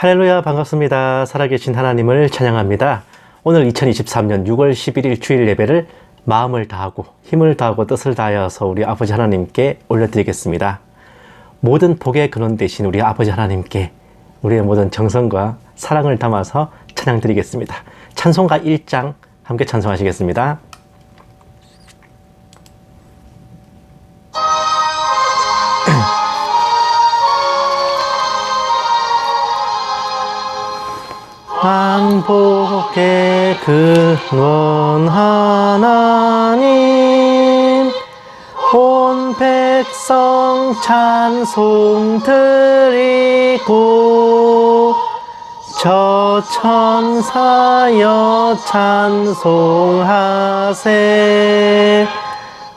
할렐루야, 반갑습니다. 살아계신 하나님을 찬양합니다. 오늘 2023년 6월 11일 주일 예배를 마음을 다하고 힘을 다하고 뜻을 다하여서 우리 아버지 하나님께 올려드리겠습니다. 모든 복의 근원 되신 우리 아버지 하나님께 우리의 모든 정성과 사랑을 담아서 찬양드리겠습니다. 찬송가 1장 함께 찬송하시겠습니다. 왕복의 근원 하나님, 온 백성 찬송 드리고 저 천사여 찬송하세.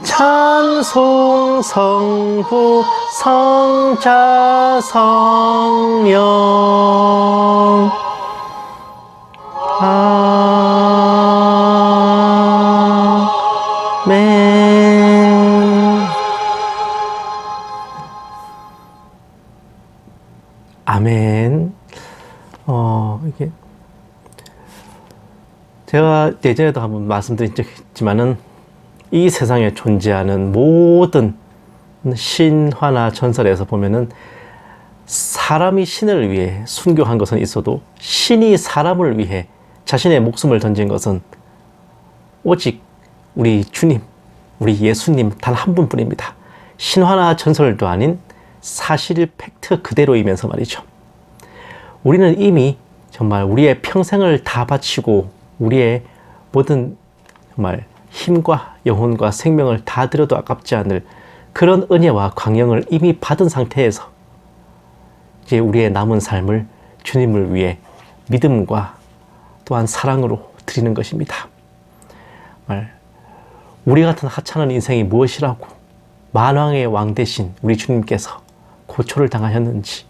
찬송 성부 성자 성령. 아멘. 아멘. 이게 제가 예전에도 한번 말씀드린 적이 있지만은 이 세상에 존재하는 모든 신화나 전설에서 보면은 사람이 신을 위해 순교한 것은 있어도 신이 사람을 위해 자신의 목숨을 던진 것은 오직 우리 주님, 우리 예수님 단 한 분뿐입니다. 신화나 전설도 아닌 사실 팩트 그대로이면서 말이죠. 우리는 이미 정말 우리의 평생을 다 바치고 우리의 모든 정말 힘과 영혼과 생명을 다 드려도 아깝지 않을 그런 은혜와 광영을 이미 받은 상태에서 이제 우리의 남은 삶을 주님을 위해 믿음과 또한 사랑으로 드리는 것입니다. 정말 우리 같은 하찮은 인생이 무엇이라고 만왕의 왕 대신 우리 주님께서 고초를 당하셨는지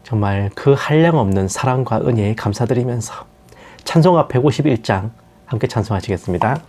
정말 그 한량없는 사랑과 은혜에 감사드리면서 찬송가 151장 함께 찬송하시겠습니다.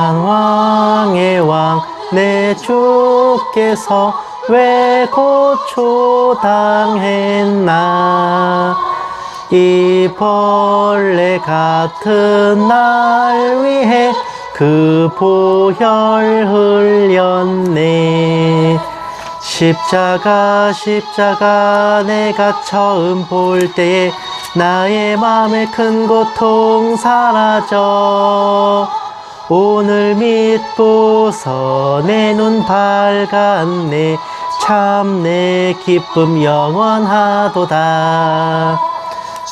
만왕의 왕 내 주께서 왜 고초 당했나. 이 벌레 같은 날 위해 그 보혈 흘렸네. 십자가 내가 처음 볼 때에 나의 맘에 큰 고통 사라져. 오늘 믿고서 내 눈 밝았네. 참 내 기쁨 영원하도다.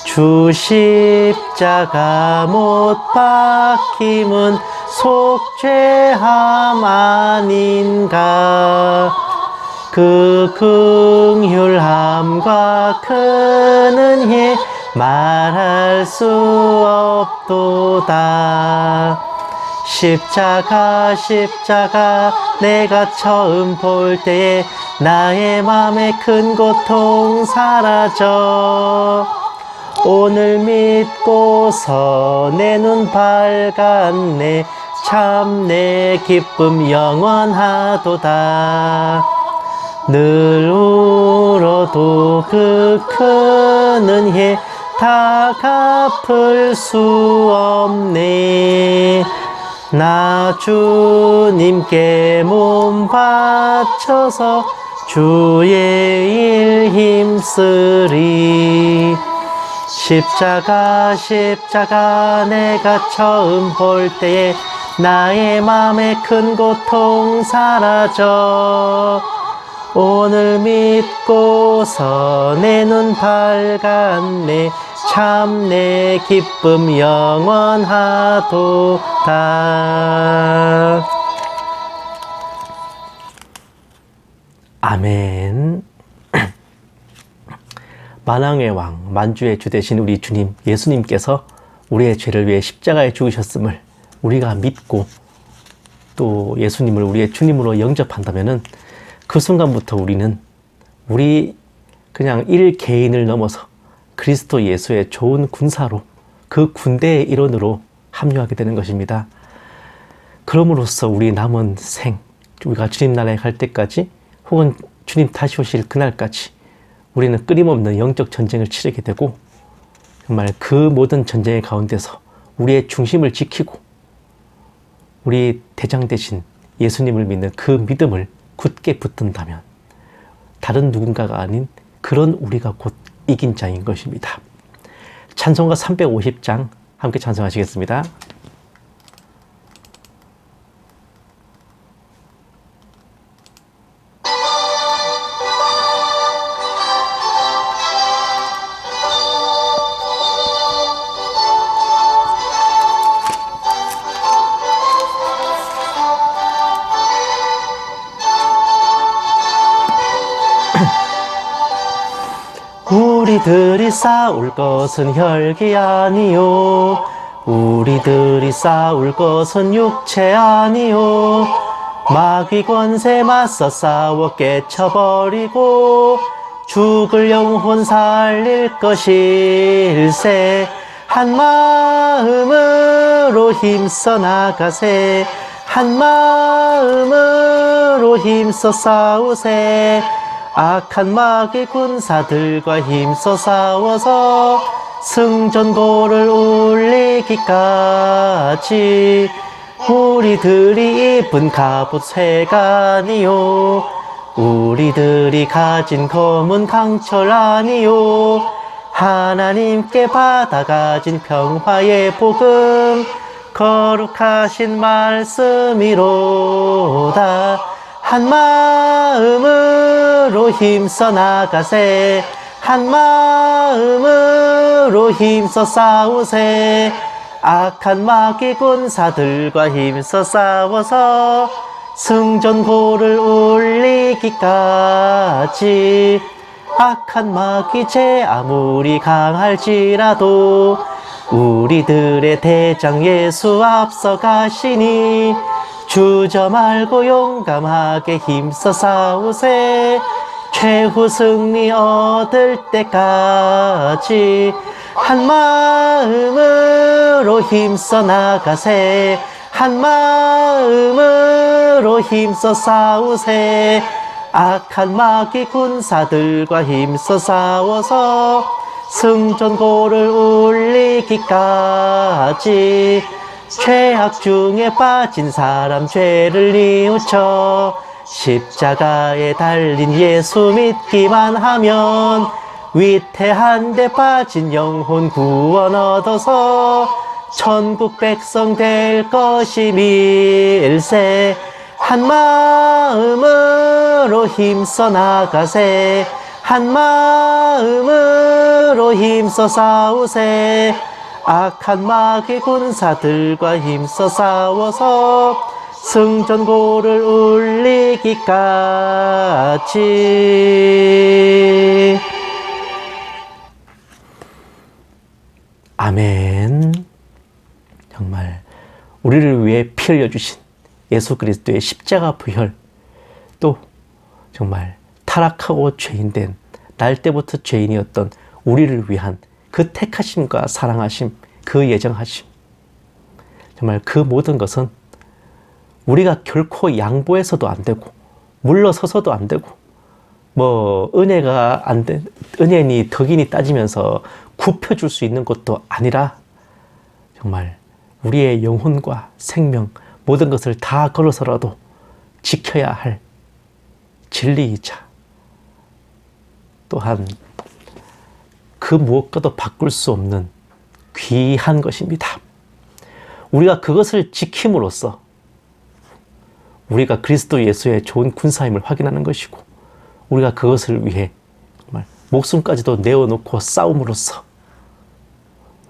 주 십자가 못 박힘은 속죄함 아닌가. 그 긍휼함과 큰 은혜 말할 수 없도다. 십자가 내가 처음 볼 때에 나의 맘에 큰 고통 사라져. 오늘 믿고서 내 눈 밝았네. 참 내 기쁨 영원하도다. 늘 울어도 그 큰 은혜 다 갚을 수 없네. 나 주님께 몸 바쳐서 주의 일 힘쓰리. 십자가 내가 처음 볼 때에 나의 맘에 큰 고통 사라져. 오늘 믿고서 내 눈 밝았네. 참 내 기쁨 영원하도다. 아멘. 만왕의 왕, 만주의 주 되신 우리 주님, 예수님께서 우리의 죄를 위해 십자가에 죽으셨음을 우리가 믿고 또 예수님을 우리의 주님으로 영접한다면은 그 순간부터 우리는 우리 그냥 일개인을 넘어서 그리스도 예수의 좋은 군사로 그 군대의 일원으로 합류하게 되는 것입니다. 그럼으로써 우리 남은 생, 우리가 주님 나라에 갈 때까지 혹은 주님 다시 오실 그날까지 우리는 끊임없는 영적 전쟁을 치르게 되고 정말 그 모든 전쟁의 가운데서 우리의 중심을 지키고 우리 대장 되신 예수님을 믿는 그 믿음을 굳게 붙든다면 다른 누군가가 아닌 그런 우리가 곧 이긴 자인 것입니다. 찬송가 350장 함께 찬송하시겠습니다. 우리들이 싸울 것은 혈기 아니요 우리들이 싸울 것은 육체 아니요 마귀 권세 맞서 싸워 깨쳐버리고 죽을 영혼 살릴 것일세 한 마음으로 힘써 나가세 한 마음으로 힘써 싸우세 악한 마귀 군사들과 힘써 싸워서 승전고를 울리기까지 우리들이 입은 갑옷 쇠가 아니요 우리들이 가진 검은 강철 아니요 하나님께 받아가진 평화의 복음 거룩하신 말씀이로다 한 마음으로 힘써 나가세 한 마음으로 힘써 싸우세 악한 마귀 군사들과 힘써 싸워서 승전고를 울리기까지 악한 마귀 죄 아무리 강할지라도 우리들의 대장 예수 앞서 가시니 주저 말고 용감하게 힘써 싸우세 최후 승리 얻을 때까지 한 마음으로 힘써 나가세 한 마음으로 힘써 싸우세 악한 마귀 군사들과 힘써 싸워서 승전고를 울리기까지 죄악 중에 빠진 사람 죄를 뉘우쳐 십자가에 달린 예수 믿기만 하면 위태한 데 빠진 영혼 구원 얻어서 천국 백성 될 것임일세 한 마음으로 힘써 나가세 한 마음으로 힘써 싸우세 악한 마귀 군사들과 힘써 싸워서 승전고를 울리기까지 아멘. 정말 우리를 위해 피 흘려주신 예수 그리스도의 십자가 부혈 또 정말 타락하고 죄인된 날 때부터 죄인이었던 우리를 위한 그 택하심과 사랑하심, 그 예정하심 정말 그 모든 것은 우리가 결코 양보해서도 안 되고 물러서서도 안 되고 뭐 은혜가 안 돼, 은혜니 덕이니 따지면서 굽혀줄 수 있는 것도 아니라 정말 우리의 영혼과 생명 모든 것을 다 걸어서라도 지켜야 할 진리이자 또한 그 무엇과도 바꿀 수 없는 귀한 것입니다. 우리가 그것을 지킴으로써 우리가 그리스도 예수의 좋은 군사임을 확인하는 것이고 우리가 그것을 위해 정말 목숨까지도 내어놓고 싸움으로써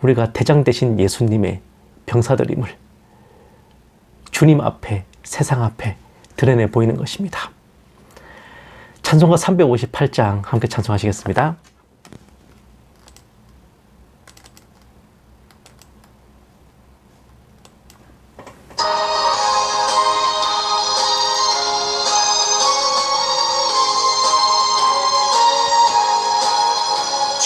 우리가 대장 되신 예수님의 병사들임을 주님 앞에 세상 앞에 드러내 보이는 것입니다. 찬송가 358장 함께 찬송하시겠습니다.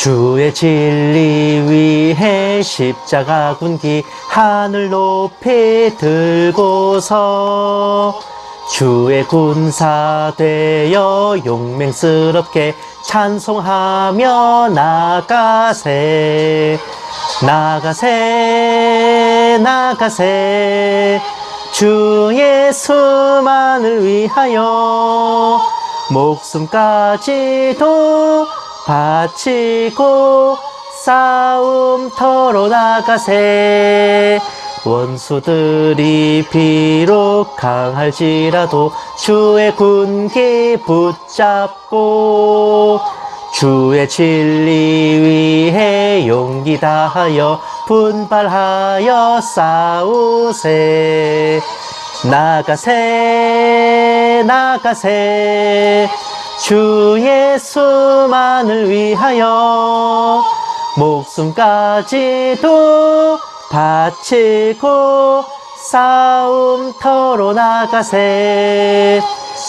주의 진리 위해 십자가 군기 하늘 높이 들고서 주의 군사 되어 용맹스럽게 찬송하며 나가세 나가세 나가세 주 예수만을 위하여 목숨까지도 바치고 싸움터로 나가세 원수들이 비록 강할지라도 주의 군기 붙잡고 주의 진리 위해 용기 다하여 분발하여 싸우세 나가세 나가세 주 예수만을 위하여 목숨까지도 바치고 싸움터로 나가세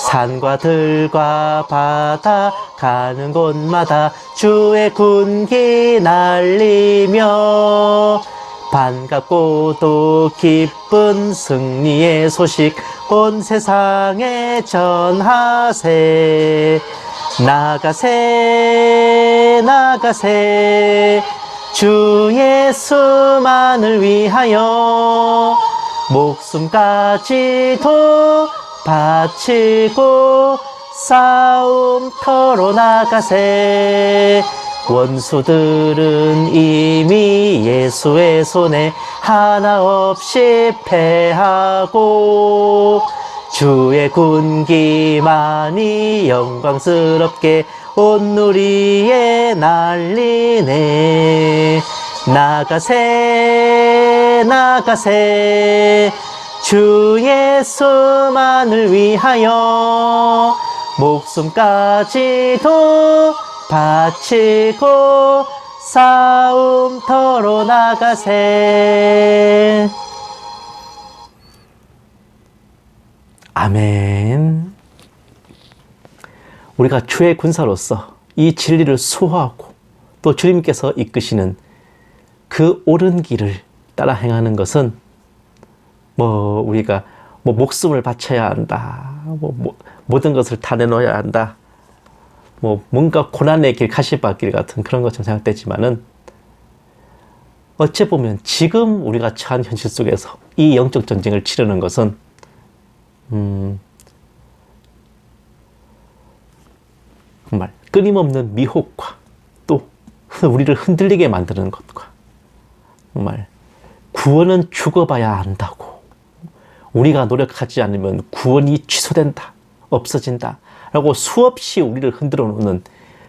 산과 들과 바다 가는 곳마다 주의 군기 날리며 반갑고도 기쁜 승리의 소식 온 세상에 전하세 나가세 나가세 주 예수만을 위하여 목숨까지도 바치고 싸움터로 나가세 원수들은 이미 예수의 손에 하나 없이 패하고 주의 군기만이 영광스럽게 온 누리에 날리네 나가세 나가세 주 예수만을 위하여 목숨까지도 바치고 싸움터로 나가세 아멘. 우리가 주의 군사로서 이 진리를 수호하고 또 주님께서 이끄시는 그 옳은 길을 따라 행하는 것은 우리가 목숨을 바쳐야 한다. 모든 것을 다 내놓아야 한다. 뭔가 고난의 길, 가시밭길 같은 그런 것처럼 생각되지만은 어찌 보면 지금 우리가 처한 현실 속에서 이 영적 전쟁을 치르는 것은 정말 끊임없는 미혹과 또 우리를 흔들리게 만드는 것과 정말 구원은 죽어봐야 한다고 우리가 노력하지 않으면 구원이 취소된다, 없어진다 라고 수없이 우리를 흔들어 놓는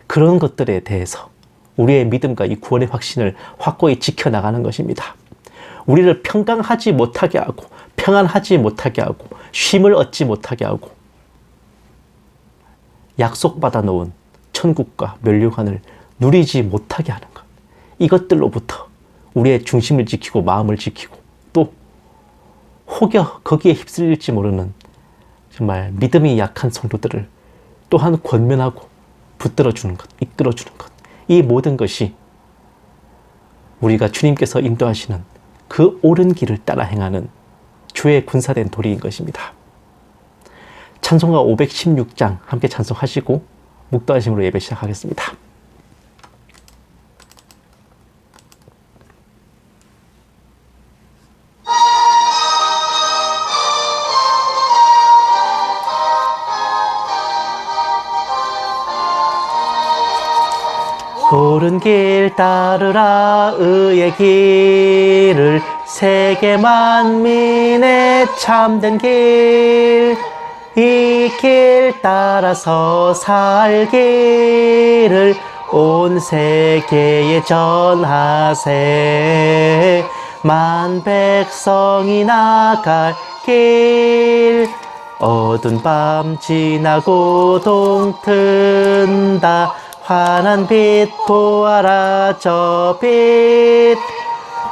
그런 것들에 대해서 우리의 믿음과 이 구원의 확신을 확고히 지켜나가는 것입니다. 우리를 평강하지 못하게 하고 평안하지 못하게 하고 쉼을 얻지 못하게 하고 약속받아 놓은 천국과 멸류관을 누리지 못하게 하는 것, 이것들로부터 우리의 중심을 지키고 마음을 지키고 또 혹여 거기에 휩쓸릴지 모르는 정말 믿음이 약한 성도들을 또한 권면하고 붙들어주는 것, 이끌어주는 것, 이 모든 것이 우리가 주님께서 인도하시는 그 옳은 길을 따라 행하는 주의 군사된 도리인 것입니다. 찬송가 516장 함께 찬송하시고 묵도하심으로 예배 시작하겠습니다. 옳은 길 따르라 의의 길을 세계 만민의 참된 길 이 길 따라서 살기를 온 세계에 전하세 만 백성이 나갈 길 어두운 밤 지나고 동튼다 환한 빛 보아라 저 빛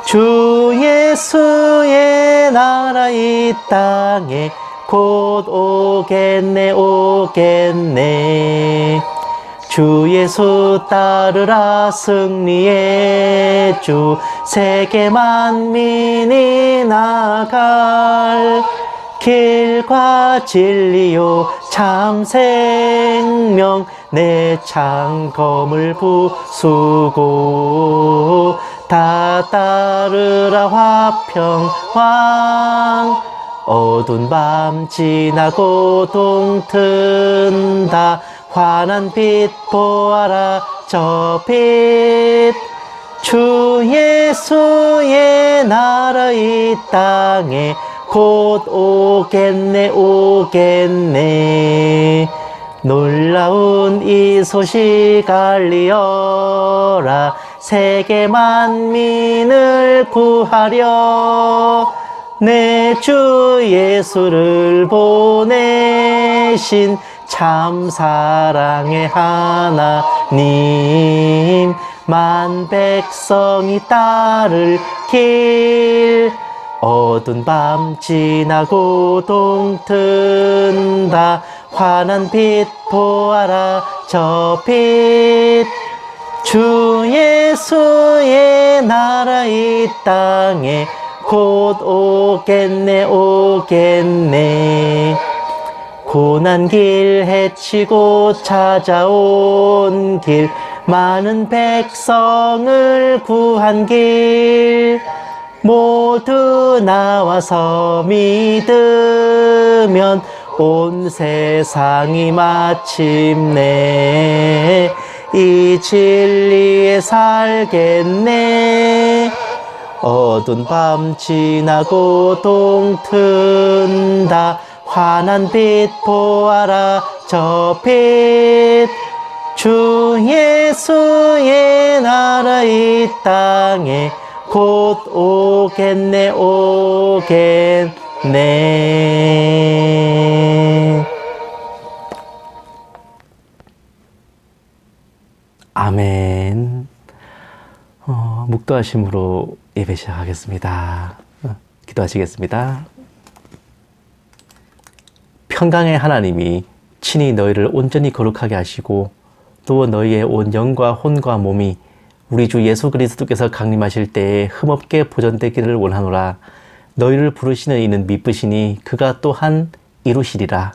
주 예수의 나라 이 땅에 곧 오겠네 오겠네 주 예수 따르라 승리의 주 세계 만민이 나갈 길과 진리요 참 생명 내 창검을 부수고 다 따르라 화평왕 어두운 밤 지나고 동튼다 환한 빛 보아라 저 빛 주 예수의 나라 이 땅에 곧 오겠네 오겠네 놀라운 이 소식 알리어라 세계 만민을 구하려 내 주 예수를 보내신 참 사랑의 하나님 만 백성이 따를 길 어두운 밤 지나고 동튼다 환한 빛 보아라 저 빛 주 예수의 나라 이 땅에 곧 오겠네 오겠네 고난 길 헤치고 찾아온 길 많은 백성을 구한 길 모두 나와서 믿으면 온 세상이 마침내 이 진리에 살겠네 어두운 밤 지나고 동튼다 환한 빛 보아라 저 빛 주 예수의 나라 이 땅에 곧 오겠네 오겠네 아멘. 묵도하심으로 예배 시작하겠습니다. 기도하시겠습니다. 평강의 하나님이 친히 너희를 온전히 거룩하게 하시고 또 너희의 온 영과 혼과 몸이 우리 주 예수 그리스도께서 강림하실 때에 흠없게 보존되기를 원하노라. 너희를 부르시는 이는 미쁘시니 그가 또한 이루시리라.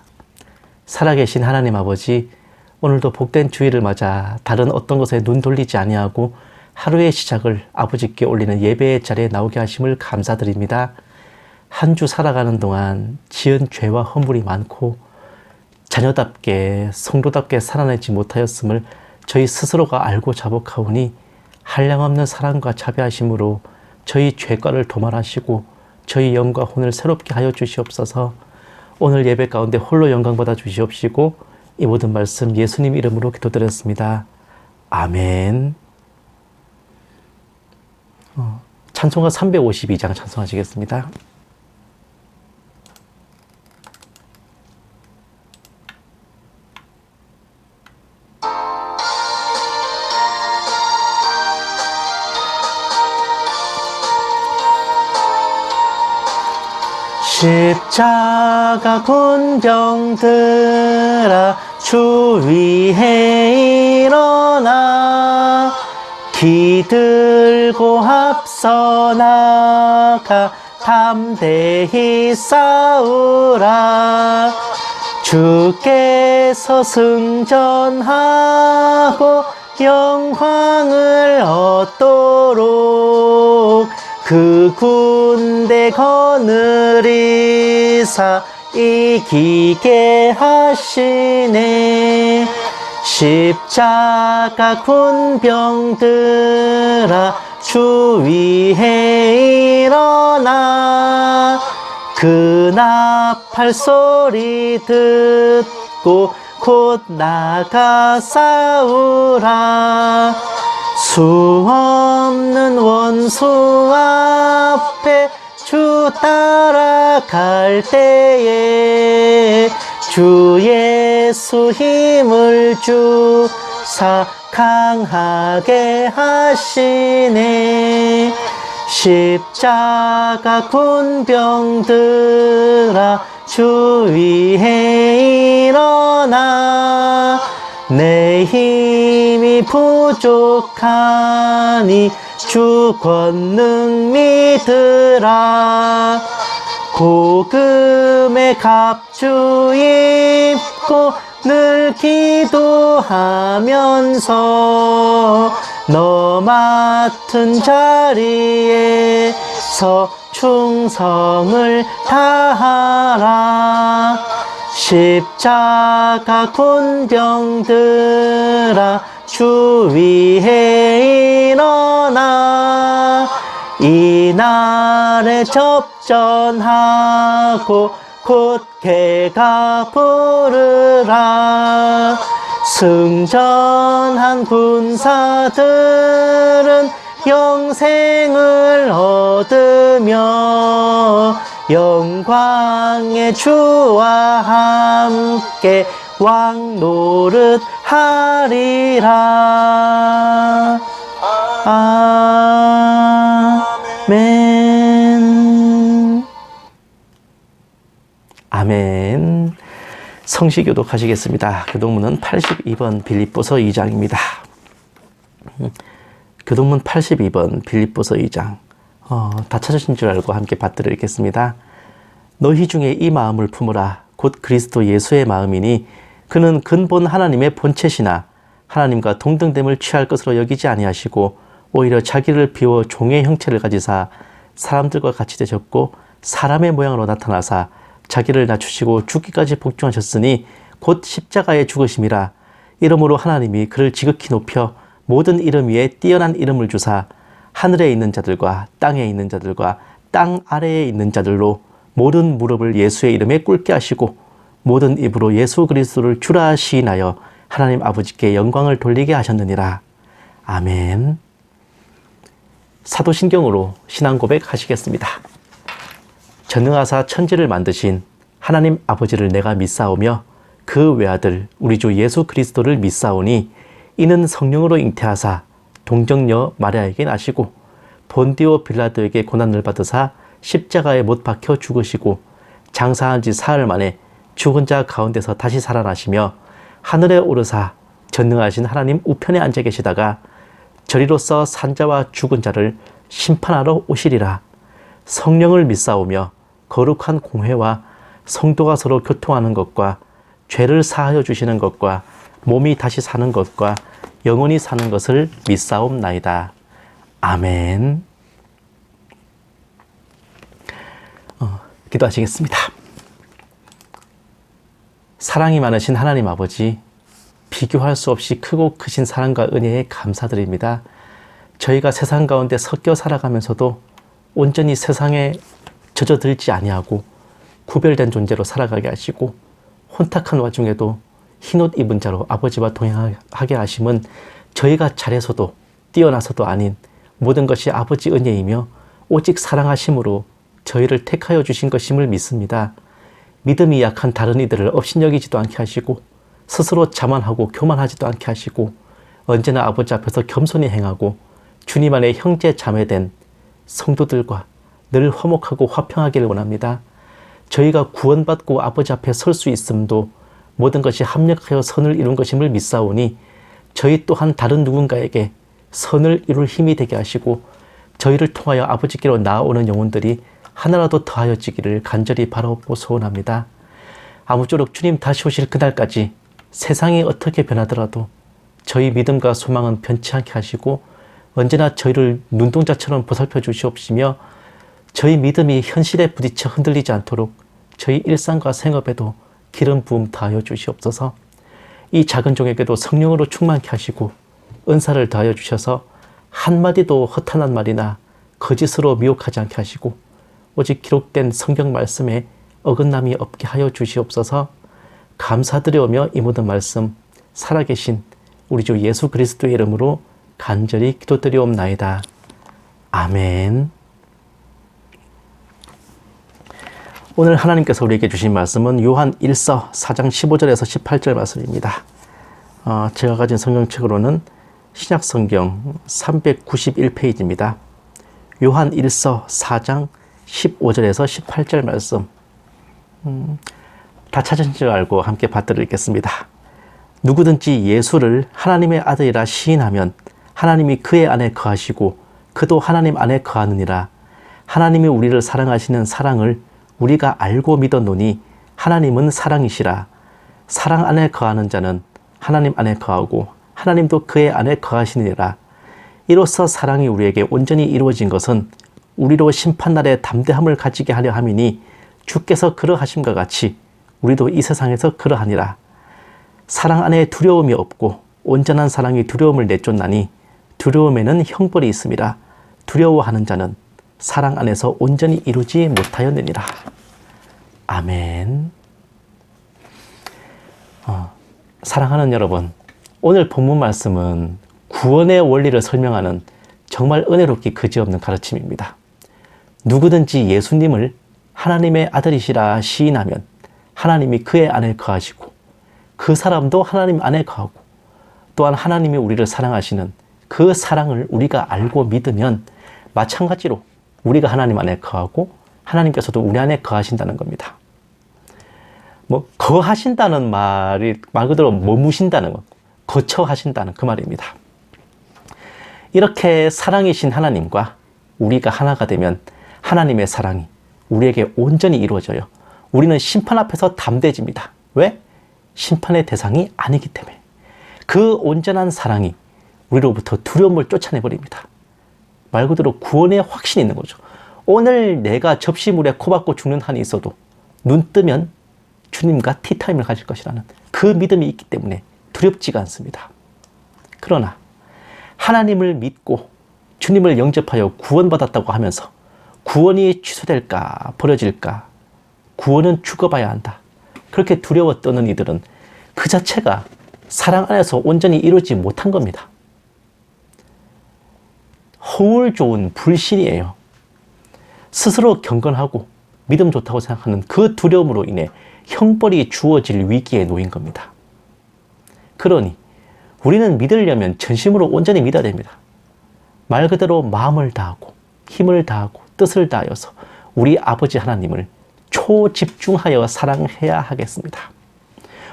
살아계신 하나님 아버지, 오늘도 복된 주일을 맞아 다른 어떤 것에 눈 돌리지 아니하고 하루의 시작을 아버지께 올리는 예배의 자리에 나오게 하심을 감사드립니다. 한 주 살아가는 동안 지은 죄와 허물이 많고 자녀답게 성도답게 살아내지 못하였음을 저희 스스로가 알고 자복하오니 한량없는 사랑과 자비하심으로 저희 죄과를 도말하시고 저희 영과 혼을 새롭게 하여 주시옵소서. 오늘 예배 가운데 홀로 영광 받아 주시옵시고 이 모든 말씀 예수님 이름으로 기도드렸습니다. 아멘. 찬송가 352장 찬송하시겠습니다. 십자가 군병들아 주 위에 일어나 기들고 앞서 나가 담대히 싸우라. 주께서 승전하고 영광을 얻도록 그 군대 거느리사 이기게 하시네. 십자가 군병들아 주 위에 일어나 그 나팔 소리 듣고 곧 나가 싸우라. 수 없는 원수 앞에 주 따라갈 때에 주 예수 힘을 주사 강하게 하시네. 십자가 군병들아 주 위에 일어나 내 힘이 부족하니 주 권능 믿으라. 복음의 갑주 입고 늘 기도하면서 너 맡은 자리에서 충성을 다하라. 십자가 군병들아 주 위에 일어나 이날에 접전하고 곧 개가 부르라. 승전한 군사들은 영생을 얻으며 영광의 주와 함께 왕노릇 하리라. 아멘. 아멘. 성시교독 하시겠습니다. 교독문은 82번 빌립보서 2장입니다. 교독문 82번 빌립보서 2장. 다 찾으신 줄 알고 함께 받들어 읽겠습니다. 너희 중에 이 마음을 품으라. 곧 그리스도 예수의 마음이니 그는 근본 하나님의 본체시나 하나님과 동등됨을 취할 것으로 여기지 아니하시고 오히려 자기를 비워 종의 형체를 가지사 사람들과 같이 되셨고 사람의 모양으로 나타나사 자기를 낮추시고 죽기까지 복종하셨으니 곧 십자가에 죽으심이라. 이러므로 하나님이 그를 지극히 높여 모든 이름 위에 뛰어난 이름을 주사 하늘에 있는 자들과 땅에 있는 자들과 땅 아래에 있는 자들로 모든 무릎을 예수의 이름에 꿇게 하시고 모든 입으로 예수 그리스도를 주라 시인하여 하나님 아버지께 영광을 돌리게 하셨느니라. 아멘. 사도신경으로 신앙 고백하시겠습니다. 전능하사 천지를 만드신 하나님 아버지를 내가 믿사오며 그 외아들 우리 주 예수 그리스도를 믿사오니 이는 성령으로 잉태하사 동정녀 마리아에게 나시고 본디오 빌라도에게 고난을 받으사 십자가에 못 박혀 죽으시고 장사한 지 사흘 만에 죽은 자 가운데서 다시 살아나시며 하늘에 오르사 전능하신 하나님 우편에 앉아 계시다가 저리로서 산자와 죽은 자를 심판하러 오시리라. 성령을 믿사오며 거룩한 공회와 성도가 서로 교통하는 것과 죄를 사하여 주시는 것과 몸이 다시 사는 것과 영원히 사는 것을 믿사옵나이다. 아멘. 기도하시겠습니다. 사랑이 많으신 하나님 아버지, 비교할 수 없이 크고 크신 사랑과 은혜에 감사드립니다. 저희가 세상 가운데 섞여 살아가면서도 온전히 세상에 젖어들지 아니하고 구별된 존재로 살아가게 하시고 혼탁한 와중에도 흰옷 입은 자로 아버지와 동행하게 하심은 저희가 잘해서도 뛰어나서도 아닌 모든 것이 아버지 은혜이며 오직 사랑하심으로 저희를 택하여 주신 것임을 믿습니다. 믿음이 약한 다른 이들을 업신여기지도 않게 하시고 스스로 자만하고 교만하지도 않게 하시고 언제나 아버지 앞에서 겸손히 행하고 주님 안에 형제 자매된 성도들과 늘 화목하고 화평하기를 원합니다. 저희가 구원받고 아버지 앞에 설 수 있음도 모든 것이 합력하여 선을 이룬 것임을 믿사오니 저희 또한 다른 누군가에게 선을 이룰 힘이 되게 하시고 저희를 통하여 아버지께로 나아오는 영혼들이 하나라도 더하여지기를 간절히 바라옵고 소원합니다. 아무쪼록 주님 다시 오실 그날까지 세상이 어떻게 변하더라도 저희 믿음과 소망은 변치 않게 하시고 언제나 저희를 눈동자처럼 보살펴 주시옵시며 저희 믿음이 현실에 부딪혀 흔들리지 않도록 저희 일상과 생업에도 기름 부음 더하여 주시옵소서. 이 작은 종에게도 성령으로 충만케 하시고 은사를 더하여 주셔서 한마디도 허탄한 말이나 거짓으로 미혹하지 않게 하시고 오직 기록된 성경 말씀에 어긋남이 없게 하여 주시옵소서. 감사드려오며 이 모든 말씀 살아계신 우리 주 예수 그리스도의 이름으로 간절히 기도드리옵나이다. 아멘. 오늘 하나님께서 우리에게 주신 말씀은 요한 1서 4장 15절에서 18절 말씀입니다. 제가 가진 성경책으로는 신약성경 391페이지입니다. 요한 1서 4장 15절에서 18절 말씀 다 찾으신 줄 알고 함께 받들어 읽겠습니다. 누구든지 예수를 하나님의 아들이라 시인하면 하나님이 그의 안에 거하시고 그도 하나님 안에 거하느니라. 하나님이 우리를 사랑하시는 사랑을 우리가 알고 믿었노니 하나님은 사랑이시라. 사랑 안에 거하는 자는 하나님 안에 거하고 하나님도 그의 안에 거하시느니라. 이로써 사랑이 우리에게 온전히 이루어진 것은 우리로 심판날에 담대함을 가지게 하려 함이니 주께서 그러하심과 같이 우리도 이 세상에서 그러하니라. 사랑 안에 두려움이 없고 온전한 사랑이 두려움을 내쫓나니 두려움에는 형벌이 있음이라. 두려워하는 자는 사랑 안에서 온전히 이루지 못하였느니라. 아멘. 사랑하는 여러분, 오늘 본문 말씀은 구원의 원리를 설명하는 정말 은혜롭기 그지없는 가르침입니다. 누구든지 예수님을 하나님의 아들이시라 시인하면 하나님이 그의 안에 거하시고 그 사람도 하나님 안에 거하고 또한 하나님이 우리를 사랑하시는 그 사랑을 우리가 알고 믿으면 마찬가지로 우리가 하나님 안에 거하고 하나님께서도 우리 안에 거하신다는 겁니다. 거하신다는 말이 말 그대로 머무신다는 것, 거처하신다는 그 말입니다. 이렇게 사랑이신 하나님과 우리가 하나가 되면 하나님의 사랑이 우리에게 온전히 이루어져요. 우리는 심판 앞에서 담대해집니다. 왜? 심판의 대상이 아니기 때문에. 그 온전한 사랑이 우리로부터 두려움을 쫓아내버립니다. 말 그대로 구원의 확신이 있는 거죠. 오늘 내가 접시물에 코박고 죽는 한이 있어도 눈 뜨면 주님과 티타임을 가질 것이라는 그 믿음이 있기 때문에 두렵지가 않습니다. 그러나 하나님을 믿고 주님을 영접하여 구원받았다고 하면서 구원이 취소될까 버려질까, 구원은 죽어봐야 한다, 그렇게 두려워 떠는 이들은 그 자체가 사랑 안에서 온전히 이루지 못한 겁니다. 허울 좋은 불신이에요. 스스로 경건하고 믿음 좋다고 생각하는 그 두려움으로 인해 형벌이 주어질 위기에 놓인 겁니다. 그러니 우리는 믿으려면 전심으로 온전히 믿어야 됩니다. 말 그대로 마음을 다하고 힘을 다하고 뜻을 다하여서 우리 아버지 하나님을 초집중하여 사랑해야 하겠습니다.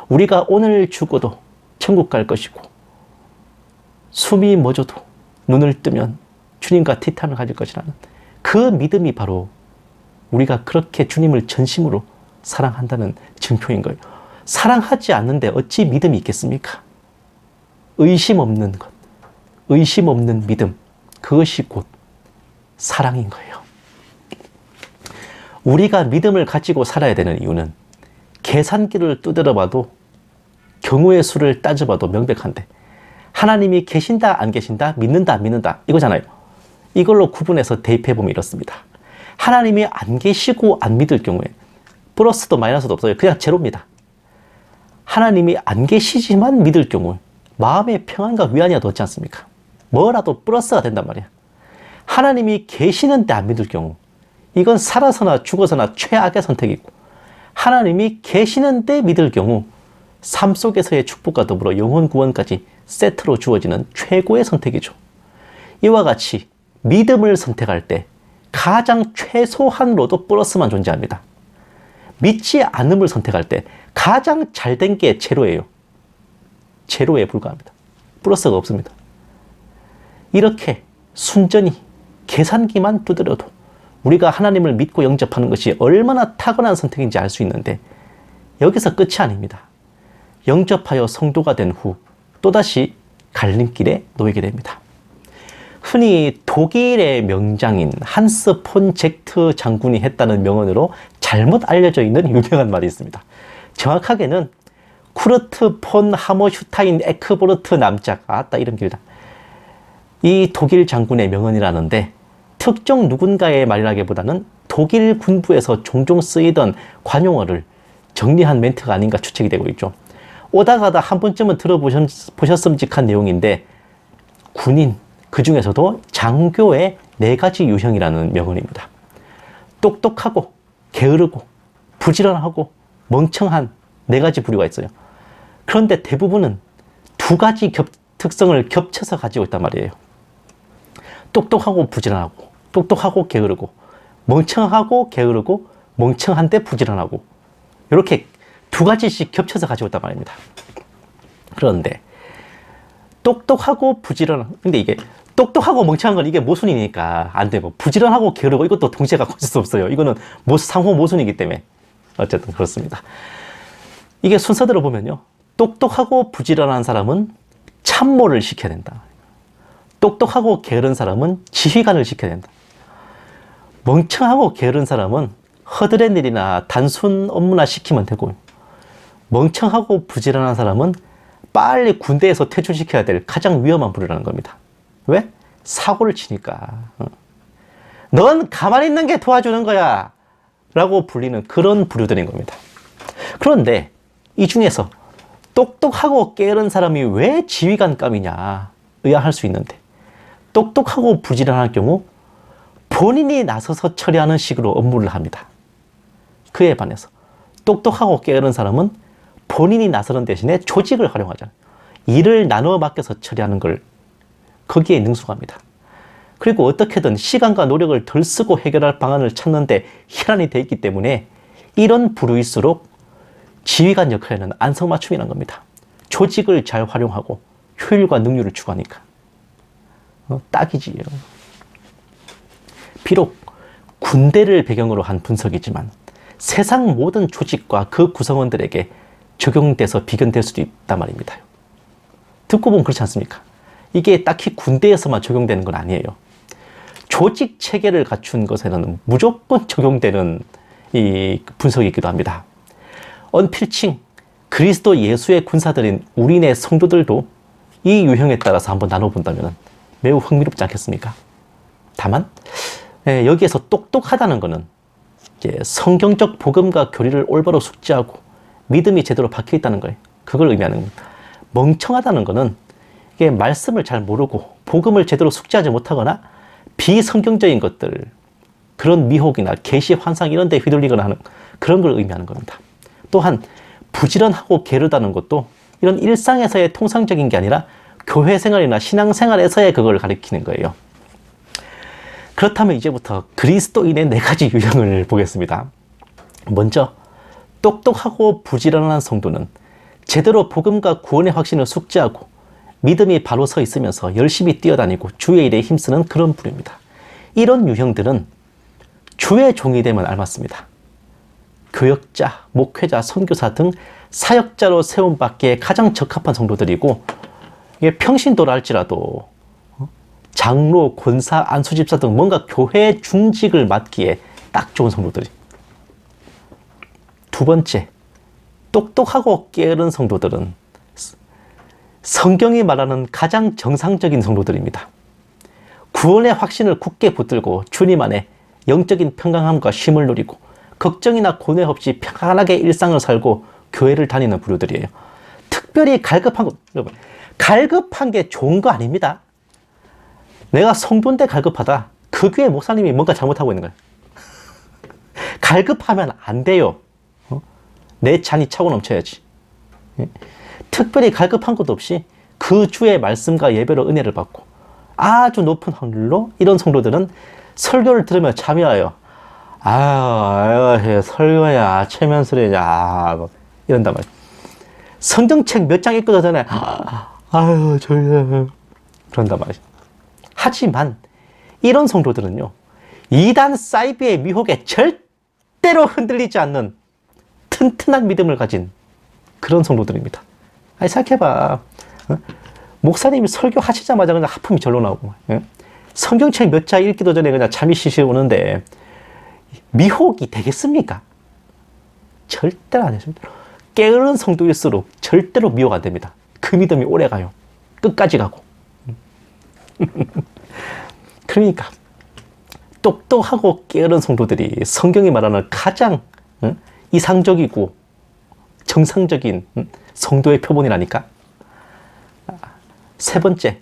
우리가 오늘 죽어도 천국 갈 것이고 숨이 멎어도 눈을 뜨면 주님과 티타임을 가질 것이라는 그 믿음이 바로 우리가 그렇게 주님을 전심으로 사랑한다는 증표인 거예요. 사랑하지 않는데 어찌 믿음이 있겠습니까? 의심 없는 것, 의심 없는 믿음, 그것이 곧 사랑인 거예요. 우리가 믿음을 가지고 살아야 되는 이유는 계산기를 두드려 봐도 경우의 수를 따져봐도 명백한데 하나님이 계신다 안 계신다, 믿는다 안 믿는다 이거잖아요. 이걸로 구분해서 대입해보면 이렇습니다. 하나님이 안 계시고 안 믿을 경우에 플러스도 마이너스도 없어요. 그냥 제로입니다. 하나님이 안 계시지만 믿을 경우 마음의 평안과 위안이 얻지 않습니까? 뭐라도 플러스가 된단 말이야. 하나님이 계시는데 안 믿을 경우 이건 살아서나 죽어서나 최악의 선택이고, 하나님이 계시는데 믿을 경우 삶 속에서의 축복과 더불어 영혼 구원까지 세트로 주어지는 최고의 선택이죠. 이와 같이 믿음을 선택할 때 가장 최소한으로도 플러스만 존재합니다. 믿지 않음을 선택할 때 가장 잘된 게 제로예요. 제로에 불과합니다. 플러스가 없습니다. 이렇게 순전히 계산기만 두드려도 우리가 하나님을 믿고 영접하는 것이 얼마나 타고난 선택인지 알 수 있는데 여기서 끝이 아닙니다. 영접하여 성도가 된 후 또다시 갈림길에 놓이게 됩니다. 흔히 독일의 명장인 한스 폰 젝트 장군이 했다는 명언으로 잘못 알려져 있는 유명한 말이 있습니다. 정확하게는 쿠르트 폰 하머슈타인 에크보르트 남작, 아따 이름 길다. 이 독일 장군의 명언이라는데 특정 누군가의 말이라기보다는 독일 군부에서 종종 쓰이던 관용어를 정리한 멘트가 아닌가 추측이 되고 있죠. 오다 가다 한 번쯤은 들어보셨음직한 내용인데 군인, 그 중에서도 장교의 4가지 유형이라는 명언입니다. 똑똑하고 게으르고 부지런하고 멍청한 4가지 부류가 있어요. 그런데 대부분은 2가지 특성을 겹쳐서 가지고 있단 말이에요. 똑똑하고 부지런하고, 똑똑하고 게으르고, 멍청하고 게으르고, 멍청한데 부지런하고, 이렇게 2가지씩 겹쳐서 가지고 있단 말입니다. 그런데 똑똑하고 부지런한, 근데 이게 똑똑하고 멍청한 건 이게 모순이니까 안 되고, 부지런하고 게으르고 이것도 동시에 갖고 있을 수 없어요. 이거는 상호 모순이기 때문에 어쨌든 그렇습니다. 이게 순서대로 보면요, 똑똑하고 부지런한 사람은 참모를 시켜야 된다. 똑똑하고 게으른 사람은 지휘관을 시켜야 된다. 멍청하고 게으른 사람은 허드렛 일이나 단순 업무나 시키면 되고, 멍청하고 부지런한 사람은 빨리 군대에서 퇴출시켜야 될 가장 위험한 부류라는 겁니다. 왜? 사고를 치니까. 넌 가만히 있는 게 도와주는 거야 라고 불리는 그런 부류들인 겁니다. 그런데 이 중에서 똑똑하고 게으른 사람이 왜 지휘관감이냐 의아할 수 있는데, 똑똑하고 부지런할 경우 본인이 나서서 처리하는 식으로 업무를 합니다. 그에 반해서 똑똑하고 게으른 사람은 본인이 나서는 대신에 조직을 활용하잖아요. 일을 나누어 맡겨서 처리하는 걸 거기에 능숙합니다. 그리고 어떻게든 시간과 노력을 덜 쓰고 해결할 방안을 찾는데 혈안이 돼 있기 때문에 이런 부류일수록 지휘관 역할에는 안성맞춤이라는 겁니다. 조직을 잘 활용하고 효율과 능률을 추구하니까. 딱이지요. 비록 군대를 배경으로 한 분석이지만 세상 모든 조직과 그 구성원들에게 적용돼서 비견될 수도 있단 말입니다. 듣고 보면 그렇지 않습니까? 이게 딱히 군대에서만 적용되는 건 아니에요. 조직 체계를 갖춘 것에는 무조건 적용되는 이 분석이기도 합니다. 언필칭 그리스도 예수의 군사들인 우리네 성도들도 이 유형에 따라서 한번 나눠본다면 매우 흥미롭지 않겠습니까? 다만 여기에서 똑똑하다는 것은 이제 성경적 복음과 교리를 올바로 숙지하고 믿음이 제대로 박혀있다는 거예요. 그걸 의미하는 겁니다. 멍청하다는 것은 이게 말씀을 잘 모르고 복음을 제대로 숙지하지 못하거나 비성경적인 것들, 그런 미혹이나 계시 환상 이런 데 휘둘리거나 하는 그런 걸 의미하는 겁니다. 또한 부지런하고 게으르다는 것도 이런 일상에서의 통상적인 게 아니라 교회 생활이나 신앙 생활에서의 그걸 가리키는 거예요. 그렇다면 이제부터 그리스도인의 4가지 유형을 보겠습니다. 먼저 똑똑하고 부지런한 성도는 제대로 복음과 구원의 확신을 숙지하고 믿음이 바로 서 있으면서 열심히 뛰어다니고 주의 일에 힘쓰는 그런 부류입니다. 이런 유형들은 주의 종이 되면 알맞습니다. 교역자, 목회자, 선교사 등 사역자로 세움받기에 가장 적합한 성도들이고, 이게 평신도라 할지라도 장로, 권사, 안수집사 등 뭔가 교회 중직을 맡기에 딱 좋은 성도들이. 두 번째, 똑똑하고 게으른 성도들은 성경이 말하는 가장 정상적인 성도들입니다. 구원의 확신을 굳게 붙들고 주님 안에 영적인 평강함과 쉼을 누리고 걱정이나 고뇌 없이 평안하게 일상을 살고 교회를 다니는 부류들이에요. 특별히 갈급한 것, 여러분, 갈급한 게 좋은 거 아닙니다. 내가 성도인데 갈급하다. 그 교회 목사님이 뭔가 잘못하고 있는 거예요. 갈급하면 안 돼요. 내 잔이 차고 넘쳐야지. 특별히 갈급한 것도 없이 그 주의 말씀과 예배로 은혜를 받고 아주 높은 확률로 이런 성도들은 설교를 들으며 잠이 와요. 아유, 설교야, 최면술이냐, 뭐 이런단 말이에요. 성경책 몇 장 읽고 전에 아유, 졸려. 그런단 말이에요. 하지만 이런 성도들은요, 이단 사이비의 미혹에 절대로 흔들리지 않는 튼튼한 믿음을 가진 그런 성도들입니다. 아니, 생각해봐. 목사님이 설교하시자마자 그냥 하품이 절로 나오고, 성경책 몇 장 읽기도 전에 그냥 잠이 시시 오는데 미혹이 되겠습니까? 절대로 안 해줍니다. 게으른 성도일수록 절대로 미혹 안 됩니다. 그 믿음이 오래 가요. 끝까지 가고. 그러니까 똑똑하고 게으른 성도들이 성경이 말하는 가장 이상적이고 정상적인 성도의 표본이라니까. 세 번째,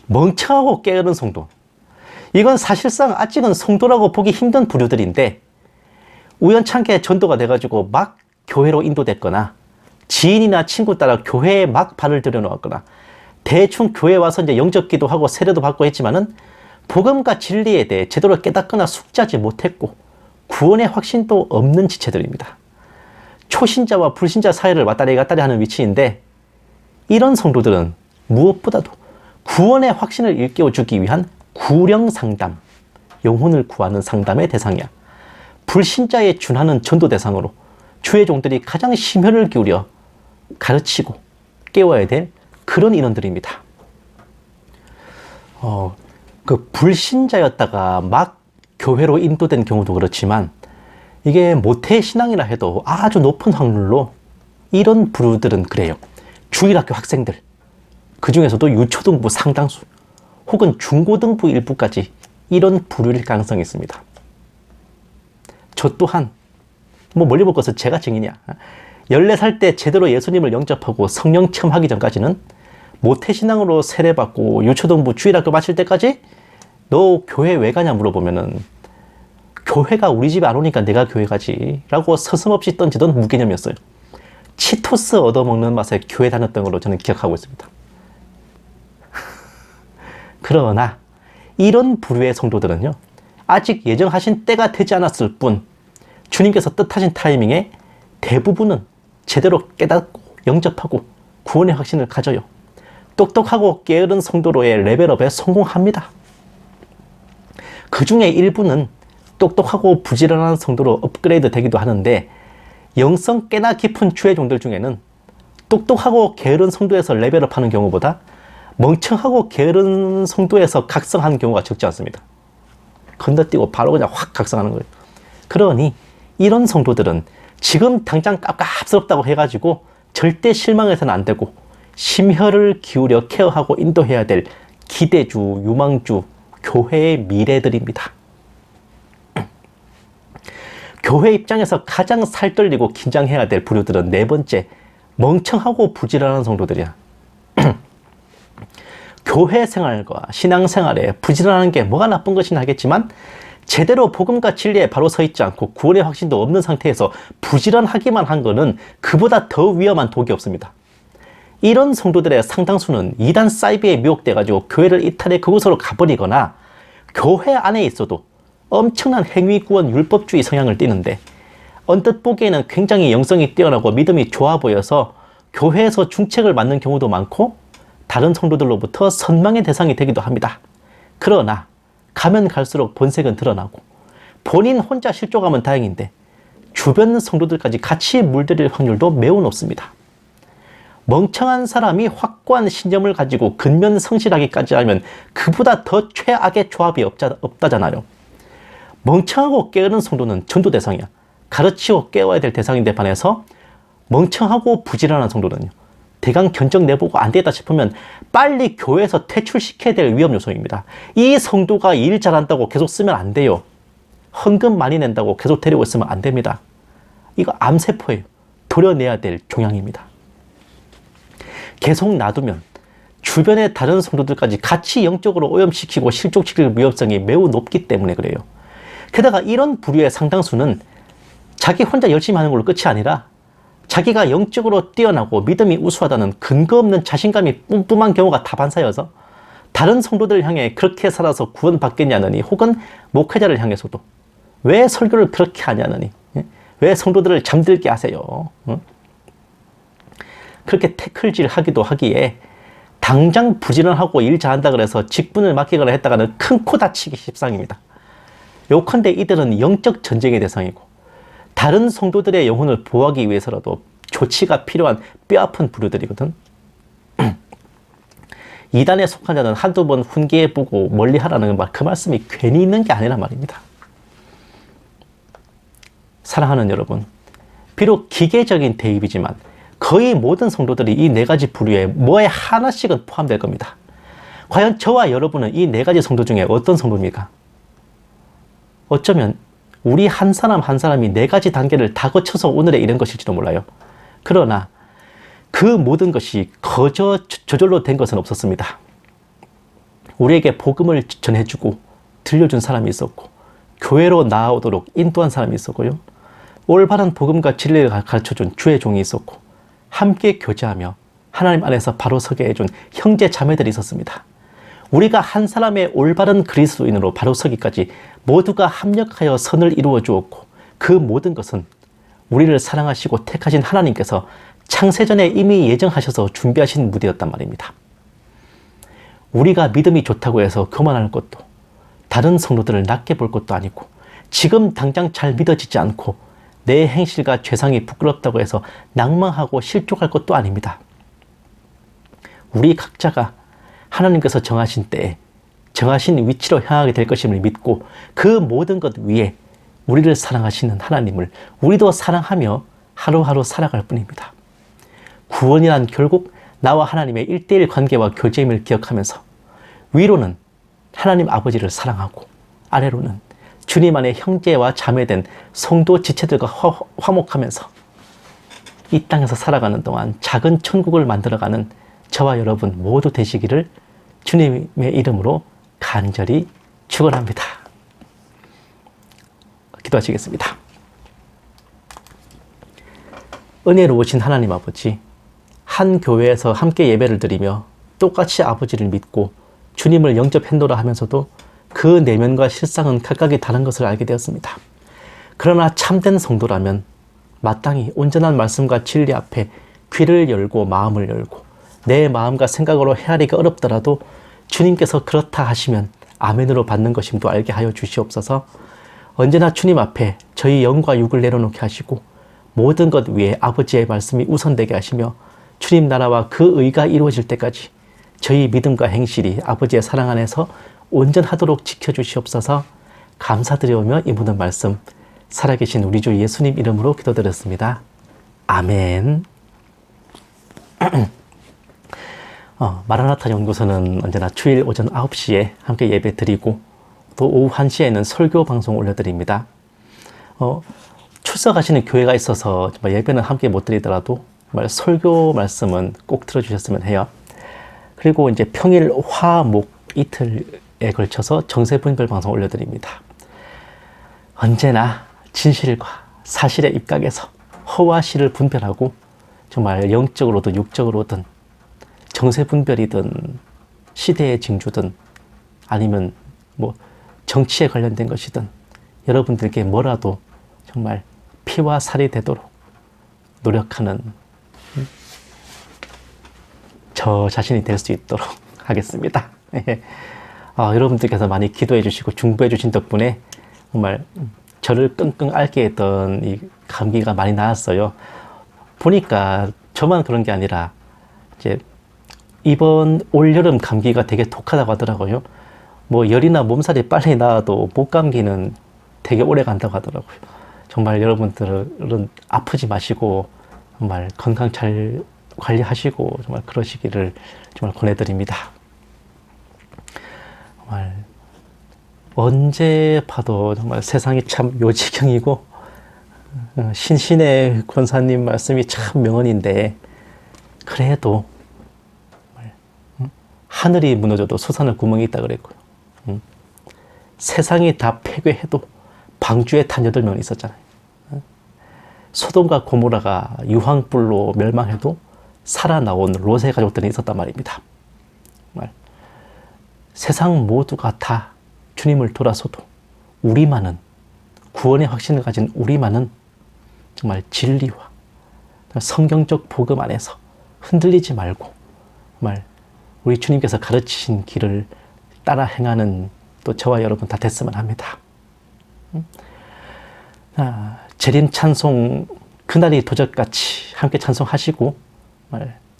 멍청하고 게으른 성도. 이건 사실상 아직은 성도라고 보기 힘든 부류들인데, 우연찮게 전도가 돼가지고 막 교회로 인도됐거나 지인이나 친구 따라 교회에 막 발을 들여놓았거나 대충 교회 와서 이제 영접기도 하고 세례도 받고 했지만은 복음과 진리에 대해 제대로 깨닫거나 숙지하지 못했고 구원의 확신도 없는 지체들입니다. 초신자와 불신자 사이를 왔다리 갔다리 하는 위치인데, 이런 성도들은 무엇보다도 구원의 확신을 일깨워주기 위한 구령 상담, 영혼을 구하는 상담의 대상이야. 불신자에 준하는 전도 대상으로 주의 종들이 가장 심혈을 기울여 가르치고 깨워야 될 그런 인원들입니다. 그 불신자였다가 막 교회로 인도된 경우도 그렇지만 이게 모태신앙이라 해도 아주 높은 확률로 이런 부류들은 그래요. 주일학교 학생들, 그 중에서도 유초등부 상당수 혹은 중고등부 일부까지 이런 부류일 가능성이 있습니다. 저 또한 뭐 멀리 볼 것은 제가 증인이야. 14살 때 제대로 예수님을 영접하고 성령 체험하기 전까지는 모태신앙으로 세례받고 유초등부 주일학교 마칠 때까지 너 교회 왜 가냐 물어보면은 교회가 우리 집에 안 오니까 내가 교회 가지 라고 서슴없이 던지던 무개념이었어요. 치토스 얻어먹는 맛에 교회 다녔던 걸로 저는 기억하고 있습니다. 그러나 이런 부류의 성도들은요, 아직 예정하신 때가 되지 않았을 뿐 주님께서 뜻하신 타이밍에 대부분은 제대로 깨닫고 영접하고 구원의 확신을 가져요. 똑똑하고 게으른 성도로의 레벨업에 성공합니다. 그 중에 일부는 똑똑하고 부지런한 성도로 업그레이드 되기도 하는데, 영성 꽤나 깊은 주의 종들 중에는 똑똑하고 게으른 성도에서 레벨업하는 경우보다 멍청하고 게으른 성도에서 각성하는 경우가 적지 않습니다. 건너뛰고 바로 그냥 확 각성하는 거예요. 그러니 이런 성도들은 지금 당장 깝깝스럽다고 해가지고 절대 실망해서는 안 되고 심혈을 기울여 케어하고 인도해야 될 기대주, 유망주, 교회의 미래들입니다. 교회 입장에서 가장 살떨리고 긴장해야 될 부류들은 네 번째, 멍청하고 부지런한 성도들이야. 교회 생활과 신앙생활에 부지런한 게 뭐가 나쁜 것이냐 하겠지만, 제대로 복음과 진리에 바로 서 있지 않고 구원의 확신도 없는 상태에서 부지런하기만 한 거는 그보다 더 위험한 독이 없습니다. 이런 성도들의 상당수는 이단 사이비에 미혹돼가지고 교회를 이탈해 그곳으로 가버리거나 교회 안에 있어도 엄청난 행위구원 율법주의 성향을 띠는데, 언뜻 보기에는 굉장히 영성이 뛰어나고 믿음이 좋아 보여서 교회에서 중책을 맡는 경우도 많고 다른 성도들로부터 선망의 대상이 되기도 합니다. 그러나 가면 갈수록 본색은 드러나고 본인 혼자 실족하면 다행인데 주변 성도들까지 같이 물들일 확률도 매우 높습니다. 멍청한 사람이 확고한 신념을 가지고 근면 성실하기까지 하면 그보다 더 최악의 조합이 없다잖아요. 멍청하고 게으른 성도는 전도 대상이야. 가르치고 깨워야 될 대상인데 반해서 멍청하고 부지런한 성도는요, 대강 견적 내보고 안 되겠다 싶으면 빨리 교회에서 퇴출시켜야 될 위험 요소입니다. 이 성도가 일 잘한다고 계속 쓰면 안 돼요. 헌금 많이 낸다고 계속 데리고 있으면 안 됩니다. 이거 암세포예요. 도려내야 될 종양입니다. 계속 놔두면 주변의 다른 성도들까지 같이 영적으로 오염시키고 실족시킬 위험성이 매우 높기 때문에 그래요. 게다가 이런 부류의 상당수는 자기 혼자 열심히 하는 걸로 끝이 아니라 자기가 영적으로 뛰어나고 믿음이 우수하다는 근거 없는 자신감이 뿜뿜한 경우가 다반사여서 다른 성도들을 향해 그렇게 살아서 구원받겠냐느니, 혹은 목회자를 향해서도 왜 설교를 그렇게 하냐느니, 왜 성도들을 잠들게 하세요, 그렇게 태클질 하기도 하기에 당장 부지런하고 일 잘한다 그래서 직분을 맡기거나 했다가는 큰 코 다치기 십상입니다. 요컨대 이들은 영적 전쟁의 대상이고 다른 성도들의 영혼을 보호하기 위해서라도 조치가 필요한 뼈아픈 부류들이거든. 이단에 속한 자는 한두 번 훈계해보고 멀리하라는 말, 그 말씀이 괜히 있는 게 아니란 말입니다. 사랑하는 여러분, 비록 기계적인 대입이지만 거의 모든 성도들이 이 네 가지 부류에 뭐에 하나씩은 포함될 겁니다. 과연 저와 여러분은 이 네 가지 성도 중에 어떤 성도입니까? 어쩌면 우리 한 사람 한 사람이 네 가지 단계를 다 거쳐서 오늘에 이른 것일지도 몰라요. 그러나 그 모든 것이 저절로 된 것은 없었습니다. 우리에게 복음을 전해주고 들려준 사람이 있었고, 교회로 나아오도록 인도한 사람이 있었고요, 올바른 복음과 진리를 가르쳐준 주의 종이 있었고, 함께 교제하며 하나님 안에서 바로 서게 해준 형제 자매들이 있었습니다. 우리가 한 사람의 올바른 그리스도인으로 바로 서기까지 모두가 합력하여 선을 이루어 주었고, 그 모든 것은 우리를 사랑하시고 택하신 하나님께서 창세전에 이미 예정하셔서 준비하신 무대였단 말입니다. 우리가 믿음이 좋다고 해서 교만할 것도, 다른 성도들을 낮게 볼 것도 아니고, 지금 당장 잘 믿어지지 않고 내 행실과 죄상이 부끄럽다고 해서 낭망하고 실족할 것도 아닙니다. 우리 각자가 하나님께서 정하신 때에 정하신 위치로 향하게 될 것임을 믿고, 그 모든 것 위에 우리를 사랑하시는 하나님을 우리도 사랑하며 하루하루 살아갈 뿐입니다. 구원이란 결국 나와 하나님의 1:1 관계와 교제임을 기억하면서, 위로는 하나님 아버지를 사랑하고 아래로는 주님 안에 형제와 자매된 성도 지체들과 화목하면서 이 땅에서 살아가는 동안 작은 천국을 만들어가는 저와 여러분 모두 되시기를 주님의 이름으로 간절히 축원합니다. 기도하시겠습니다. 은혜로우신 하나님 아버지, 한 교회에서 함께 예배를 드리며 똑같이 아버지를 믿고 주님을 영접했노라 하면서도 그 내면과 실상은 각각이 다른 것을 알게 되었습니다. 그러나 참된 성도라면 마땅히 온전한 말씀과 진리 앞에 귀를 열고 마음을 열고 내 마음과 생각으로 헤아리기 어렵더라도 주님께서 그렇다 하시면 아멘으로 받는 것임도 알게 하여 주시옵소서. 언제나 주님 앞에 저희 영과 육을 내려놓게 하시고 모든 것 위에 아버지의 말씀이 우선되게 하시며 주님 나라와 그 의가 이루어질 때까지 저희 믿음과 행실이 아버지의 사랑 안에서 온전하도록 지켜주시옵소서. 감사드리오며 이 모든 말씀 살아계신 우리 주 예수님 이름으로 기도드렸습니다. 아멘. 마라나타 연구소는 언제나 주일 오전 9시에 함께 예배 드리고 또 오후 1시에는 설교 방송 올려드립니다. 출석하시는 교회가 있어서 정말 예배는 함께 못 드리더라도 정말 설교 말씀은 꼭 들어주셨으면 해요. 그리고 이제 평일, 화, 목 이틀에 걸쳐서 정세분별 방송 올려드립니다. 언제나 진실과 사실의 입각에서 허와 실을 분별하고 정말 영적으로든 육적으로든 정세분별이든 시대의 징조든 아니면 뭐 정치에 관련된 것이든 여러분들께 뭐라도 정말 피와 살이 되도록 노력하는 저 자신이 될 수 있도록 하겠습니다. 여러분들께서 많이 기도해 주시고 중보해 주신 덕분에 정말 저를 끙끙 앓게 했던 이 감기가 많이 나았어요. 보니까 저만 그런 게 아니라 이제 이번 올여름 감기가 되게 독하다고 하더라고요. 뭐 열이나 몸살이 빨리 나아도 목 감기는 되게 오래 간다고 하더라고요. 정말 여러분들은 아프지 마시고 정말 건강 잘 관리하시고 정말 그러시기를 정말 권해드립니다. 정말 언제 봐도 정말 세상이 참 요지경이고 신신의 권사님 말씀이 참 명언인데 그래도 하늘이 무너져도 솟아날 구멍이 있다 그랬고요. 세상이 다 폐괴해도 방주에 탄 8명이 있었잖아요. 소돔과 고모라가 유황불로 멸망해도 살아나온 롯의 가족들이 있었단 말입니다. 정말 세상 모두가 다 주님을 돌아서도 우리만은, 구원의 확신을 가진 우리만은 정말 진리와 성경적 복음 안에서 흔들리지 말고 정말 우리 주님께서 가르치신 길을 따라 행하는 또 저와 여러분 다 됐으면 합니다. 재림 찬송 그날이 도적같이 함께 찬송하시고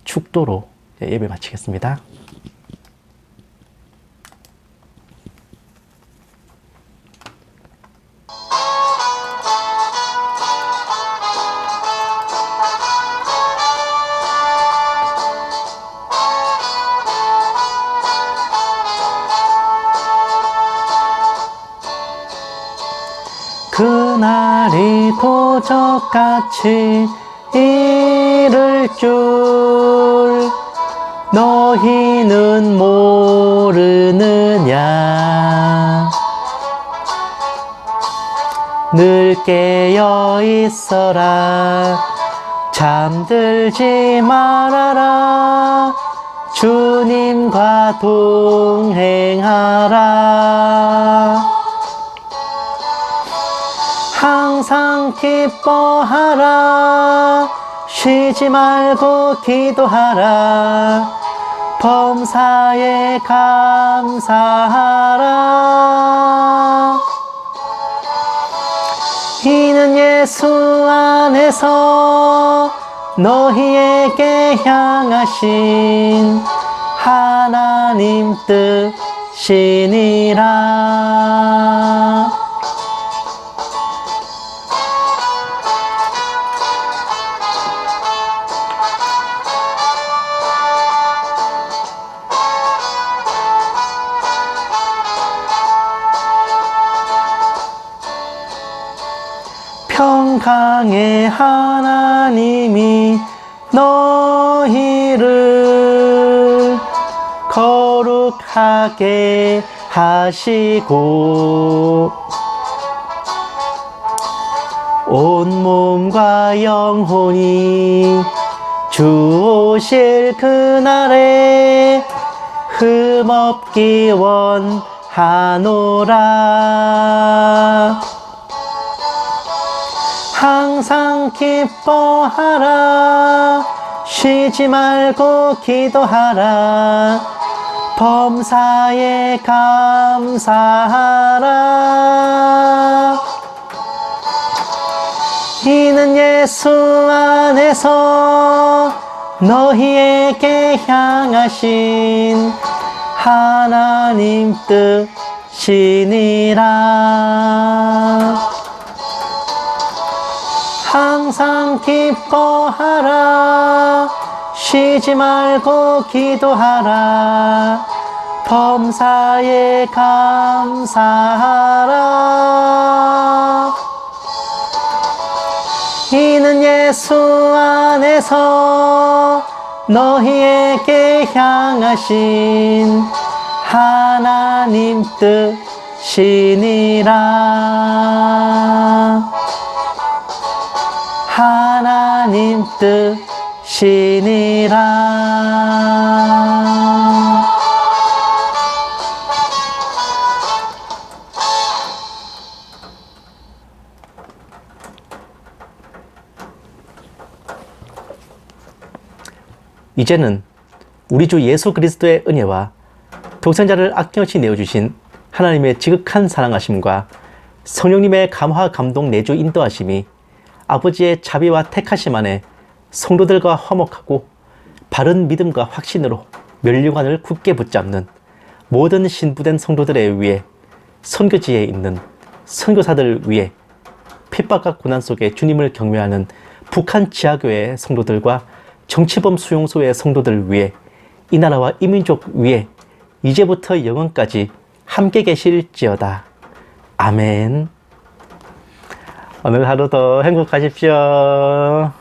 축도로 예배 마치겠습니다. 그날이 도적같이 이를 줄 너희는 모르느냐. 늘 깨어 있어라. 잠들지 말아라. 주님과 동행하라. 항상 기뻐하라. 쉬지 말고 기도하라. 범사에 감사하라. 이는 예수 안에서 너희에게 향하신 하나님 뜻이니라. 평강의 하나님이 너희를 거룩하게 하시고 온 몸과 영혼이 주 오실 그날에 흠없기 원하노라. 항상 기뻐하라. 쉬지 말고 기도하라. 범사에 감사하라. 이는 예수 안에서 너희에게 향하신 하나님 뜻이니라. 항상 기뻐하라. 쉬지 말고 기도하라. 범사에 감사하라. 이는 예수 안에서 너희에게 향하신 하나님 뜻이니라. 하나님 뜻이니라. 이제는 우리 주 예수 그리스도의 은혜와 독생자를 아낌없이 내어주신 하나님의 지극한 사랑하심과 성령님의 감화 감동 내주 인도하심이 아버지의 자비와 택하심 안에 성도들과 화목하고 바른 믿음과 확신으로 면류관을 굳게 붙잡는 모든 신부된 성도들에 위해 선교지에 있는 선교사들 위해 핍박과 고난 속에 주님을 경외하는 북한 지하교회 성도들과 정치범 수용소의 성도들 위해 이 나라와 이 민족 위해 이제부터 영원까지 함께 계실지어다. 아멘. 오늘 하루도 행복하십시오.